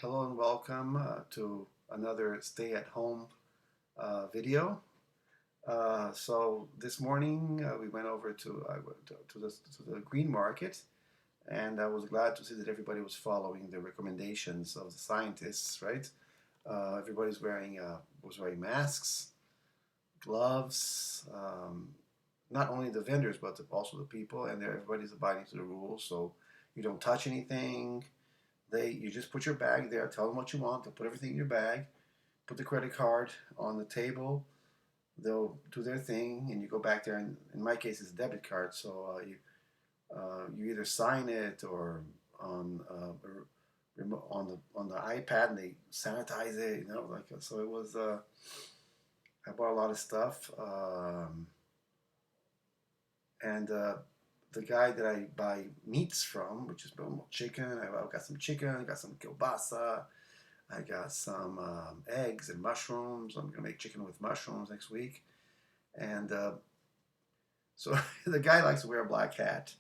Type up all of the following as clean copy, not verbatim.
Hello and welcome to another stay-at-home video. So this morning we went over to the Greenmarket, and I was glad to see that everybody was following the recommendations of the scientists. Right? Everybody's was wearing masks, gloves. Not only the vendors but also the people, and everybody's abiding to the rules. So you don't touch anything. You just put your bag there, tell them what you want, they'll put everything in your bag, put the credit card on the table, they'll do their thing, and you go back there, and in my case it's a debit card, so you either sign it or on the iPad, and they sanitize it, so it was, I bought a lot of stuff, and the guy that I buy meats from, which is chicken. I got some chicken, I got some kielbasa, I got some eggs and mushrooms. I'm gonna make chicken with mushrooms next week, and so the guy likes to wear a black hat,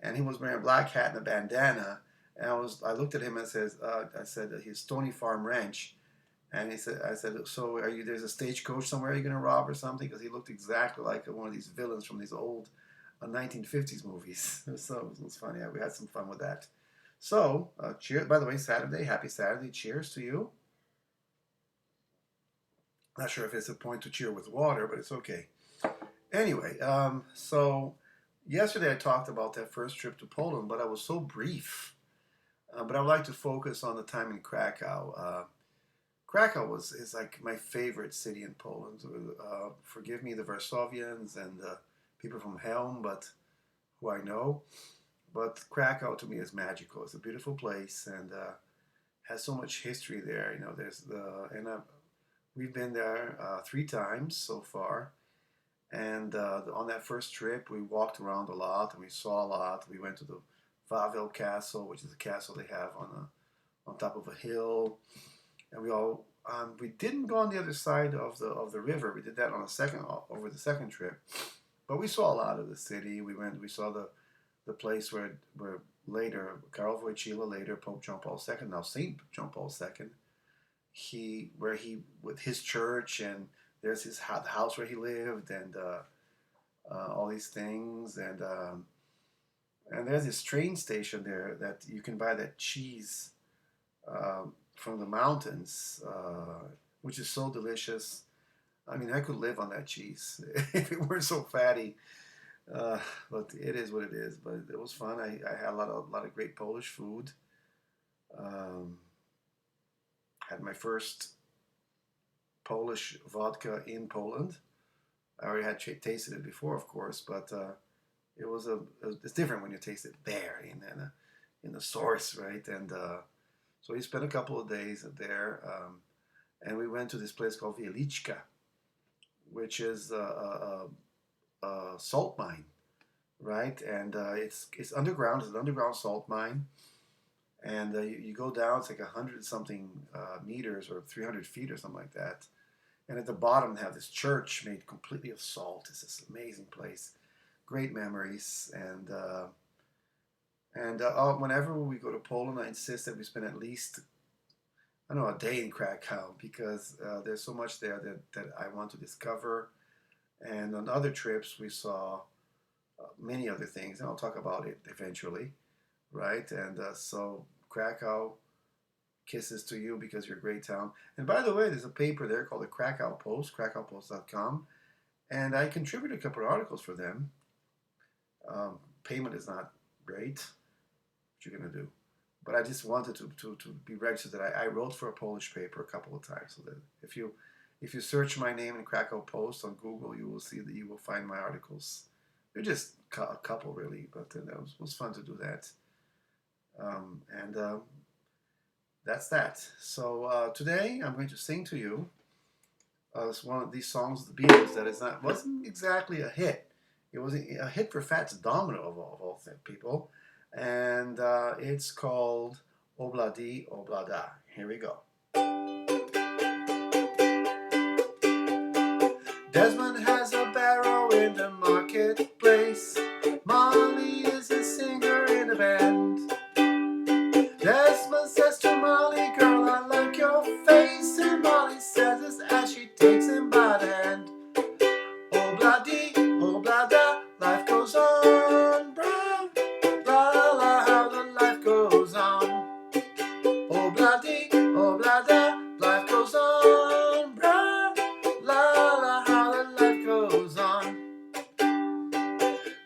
and he was wearing a black hat and a bandana, and I looked at him and I said he's Stony Farm Ranch, and I said, so there's a stagecoach somewhere you're gonna rob or something? Because he looked exactly like one of these villains from these old 1950s movies. So it was funny. We had some fun with that. So, cheers. By the way, Saturday. Happy Saturday. Cheers to you. Not sure if it's a point to cheer with water, but it's okay. Anyway, so yesterday I talked about that first trip to Poland, but I was so brief. But I would like to focus on the time in Krakow. Krakow is like my favorite city in Poland. Forgive me, the Varsovians and people from Helm, but who I know. But Krakow to me is magical. It's a beautiful place and has so much history there. We've been there 3 times so far. And on that first trip, we walked around a lot and we saw a lot. We went to the Wawel Castle, which is a castle they have on top of a hill. And we didn't go on the other side of the river. We did that over the second trip. But we saw a lot of the city. We saw the place where later, Karol Wojtyla, later Pope John Paul II, now Saint John Paul II, with his church, and there's the house where he lived, and all these things, and there's this train station there that you can buy that cheese from the mountains, which is so delicious. I mean, I could live on that cheese if it weren't so fatty. But it is what it is. But it was fun. I had a lot of great Polish food. Had my first Polish vodka in Poland. I already had tasted it before, of course, but it's different when you taste it there in the source, right? And so we spent a couple of days there, and we went to this place called Wieliczka, which is a salt mine, right? And it's underground. It's an underground salt mine, and you go down. It's like 100-something meters or 300 feet or something like that. And at the bottom, they have this church made completely of salt. It's this amazing place. Great memories, and whenever we go to Poland, I insist that we spend at least a day in Krakow, because there's so much there that I want to discover. And on other trips, we saw many other things, and I'll talk about it eventually, right? And so Krakow, kisses to you because you're a great town. And by the way, there's a paper there called the Krakow Post, krakowpost.com, and I contribute a couple of articles for them. Payment is not great. What you're going to do? But I just wanted to be registered that I wrote for a Polish paper a couple of times, so that if you search my name in Krakow Post on Google, you will see that you will find my articles. They're just a couple, really, but it was fun to do that. That's that. So today I'm going to sing to you one of these songs of the Beatles that wasn't exactly a hit. It was a hit for Fats Domino of all people. And it's called Obladi Oblada. Here we go. Desmond has a barrow in the marketplace. Molly is a singer in a band. Desmond says to Molly, girl, oh blah da, life goes on, brah, la la, how the life goes on.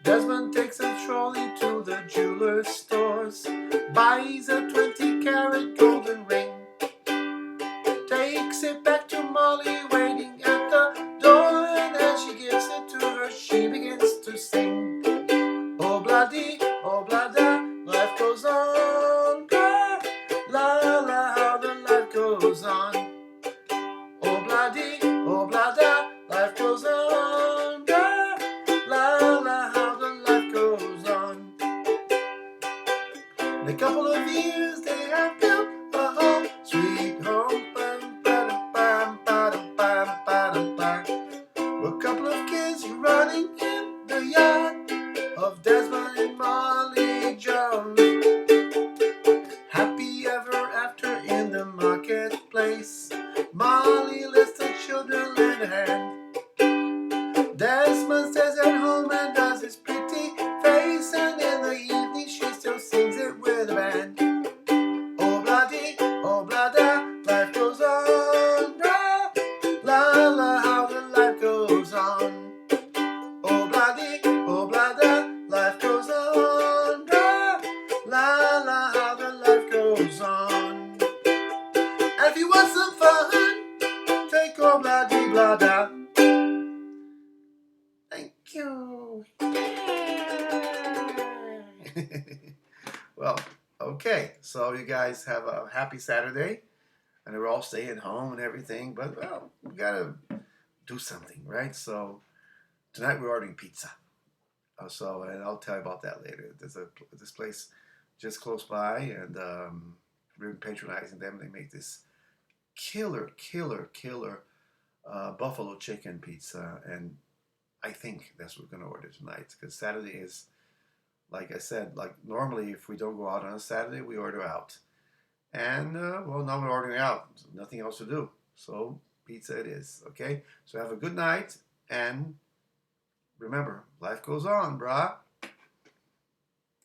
Desmond takes a trolley to the jeweler's stores, buys a 20-carat golden ring, takes it back to Molly waiting at the door, and as she gives it to her, she begins to sing. Oh blah da, life goes on, blah, la la, how the life goes on. Oh blah da, life goes on, blah, la la, how the life goes on. In a couple of years they have built a home, sweet home, bam, bam, bam, bam, bam, bam, bam. A couple of kids running in the yard of Desmond and Molly Jones. Happy ever after in the marketplace, Molly lets the children lend a hand. Desmond stays at home and does his pretty face, and in the evening she still sings it with a band. Oh blah da, life goes on, blah, la la, how the life goes on. Oh blah da, life goes on, blah, la la, how the life goes on. And if you want some fun, take oh blah da. Thank you. Well, okay. So you guys have a happy Saturday, and we're all staying home and everything. But well, we gotta do something, right? So tonight we're ordering pizza. And I'll tell you about that later. There's this place just close by, and we're patronizing them. They make this killer buffalo chicken pizza, and I think that's what we're gonna order tonight, because Saturday is, like I said, like normally if we don't go out on a Saturday, we order out. And well, now we're ordering out. So nothing else to do. So pizza it is. Okay. So have a good night, and remember, life goes on, brah.